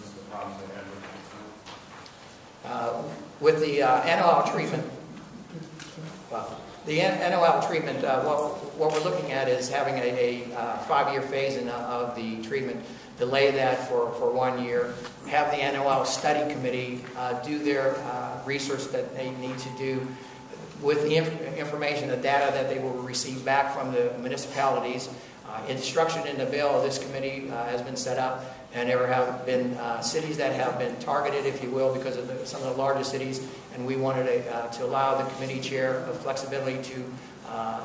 the problems they had with with the NOL treatment, well, the NOL treatment, what we're looking at is having a 5-year phase-in of the treatment, delay that for 1 year, have the NOL study committee do their research that they need to do with the information, the data that they will receive back from the municipalities. It's structured in the bill. This committee has been set up, and there have been cities that have been targeted, if you will, because of some of the largest cities, and we wanted to allow the committee chair of flexibility to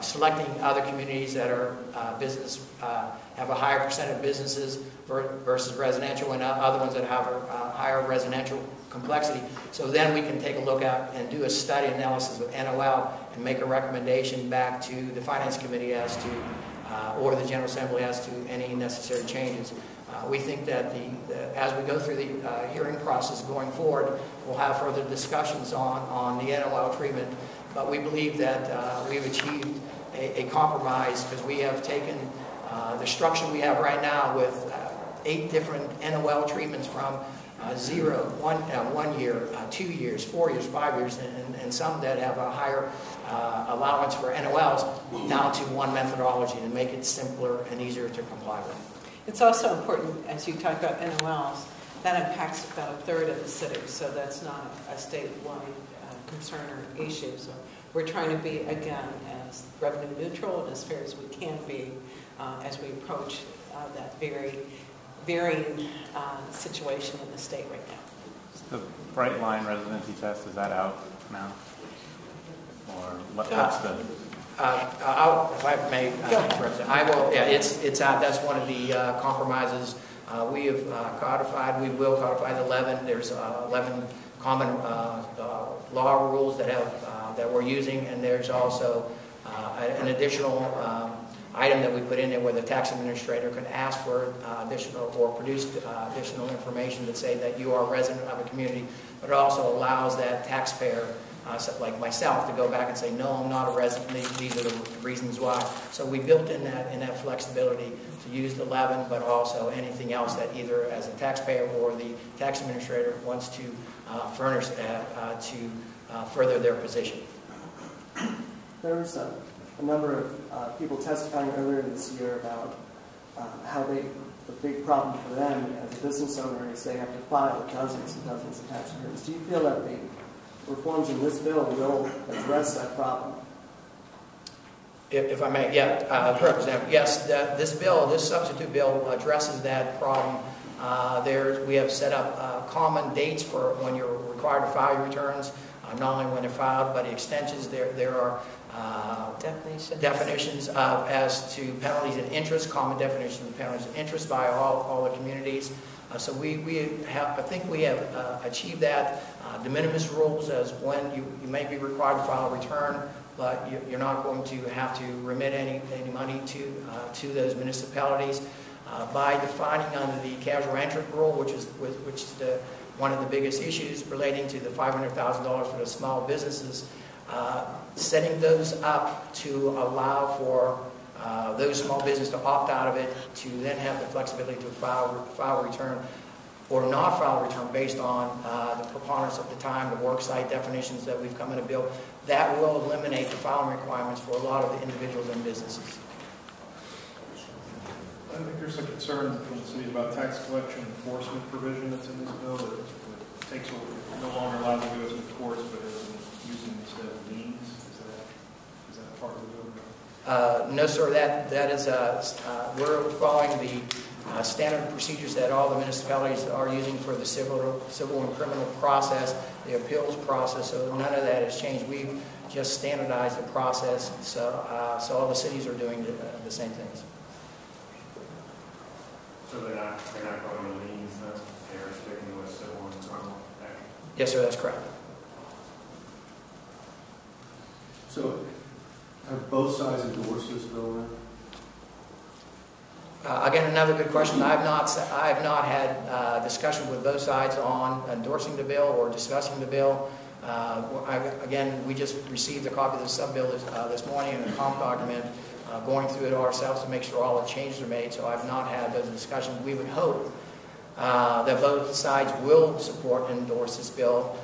selecting other communities that are have a higher percent of businesses versus residential, and other ones that have a higher residential complexity. So then we can take a look at and do a study analysis of NOL and make a recommendation back to the Finance Committee as to, or the General Assembly as to any necessary changes. We think that as we go through the hearing process going forward, we'll have further discussions on the NOL treatment. But we believe that we've achieved a compromise, because we have taken the structure we have right now with 8 different NOL treatments from 0, 1 year, 2 years, 4 years, 5 years, and some that have a higher allowance for NOLs, now to one methodology to make it simpler and easier to comply with. It's also important, as you talk about NOLs, that impacts about 1/3 of the city, so that's not a statewide concern or issue. So we're trying to be, again, as revenue neutral and as fair as we can be as we approach that very varying situation in the state right now. The bright line residency test, is that out now? Or what's the... if I may, I will. Yeah, it's out. That's one of the compromises we have codified. We will codify the 11. There's 11 common law rules that we're using, and there's also an additional item that we put in there where the tax administrator can ask for additional or produce additional information to say that you are a resident of a community, but it also allows that taxpayer, like myself, to go back and say, no, I'm not a resident, these are the reasons why. So we built in that flexibility to use the 11, but also anything else that either as a taxpayer or the tax administrator wants to furnish to further their position. There was a number of people testifying earlier this year about how the big problem for them as a business owner is they have to file dozens and dozens of tax returns. Do you feel that the reforms in this bill will address that problem? If I may, yeah, Representative, yes, this substitute bill addresses that problem. We have set up common dates for when you're required to file your returns, not only when they're filed, but extensions. There are definitions as to penalties and interest, common definitions of penalties and interest by all the communities. So I think we have achieved that. De minimis rules as when you may be required to file a return, but you're not going to have to remit any money to those municipalities. By defining under the casual entrant rule, which is one of the biggest issues relating to the $500,000 for the small businesses, setting those up to allow for those small businesses to opt out of it, to then have the flexibility to file a return or not file a return based on the preponderance of the time, the worksite definitions that we've come in a bill. That will eliminate the filing requirements for a lot of the individuals and businesses. I think there's a concern from the city about tax collection enforcement provision that's in this bill that takes no longer allowed to go to the courts, but is using instead of liens. Is that part of the bill? No, sir. That is we're following the standard procedures that all the municipalities are using for the civil and criminal process, the appeals process. So none of that has changed. We've just standardized the process. So all the cities are doing the same things. So they're not going to liens, they're sticking with civil and criminal action? Yes, sir, that's correct. So have both sides endorsed this bill then? Again, another good question. I have not had discussion with both sides on endorsing the bill or discussing the bill. Again, we just received a copy of the sub-bill this morning in a comp document, going through it ourselves to make sure all the changes are made, so I've not had those discussions. We would hope that both sides will support and endorse this bill.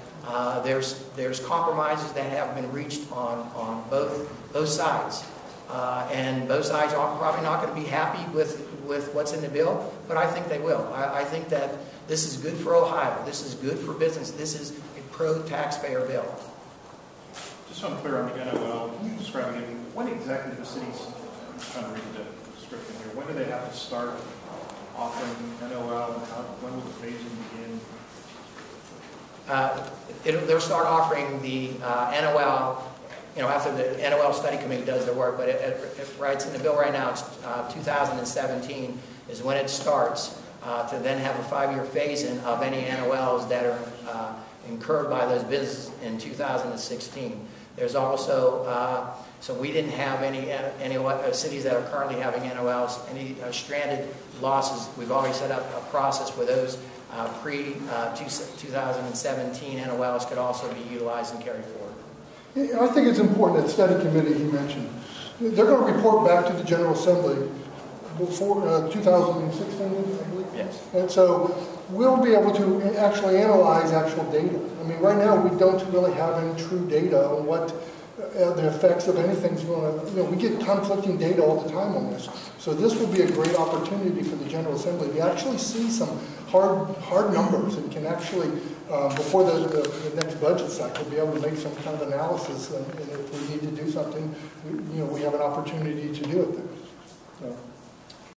There's compromises that have been reached on both sides. And both sides are probably not going to be happy with what's in the bill, but I think they will. I think that this is good for Ohio. This is good for business. This is a pro-taxpayer bill. Just so I'm clear on the NOL, can you describe again, when exactly the cities, I'm just trying to read the description here, when do they have to start offering NOL, and when will the phasing begin? They'll start offering the NOL, after the NOL study committee does their work, but it's in the bill right now, it's 2017 is when it starts, to then have a 5-year phase-in of any NOLs that are incurred by those businesses in 2016. There's also, so we didn't have any cities that are currently having NOLs, any stranded losses. We've already set up a process where those pre-2017 NOLs could also be utilized and carried forward. I think it's important that study committee he mentioned. They're going to report back to the General Assembly before 2016, I believe. Yes. And so we'll be able to actually analyze actual data. I mean, right now we don't really have any true data on what the effects of anything's going to, we get conflicting data all the time on this. So this will be a great opportunity for the General Assembly to actually see some hard numbers and can actually, before the next budget cycle, be able to make some kind of analysis. And if we need to do something, we have an opportunity to do it there. So.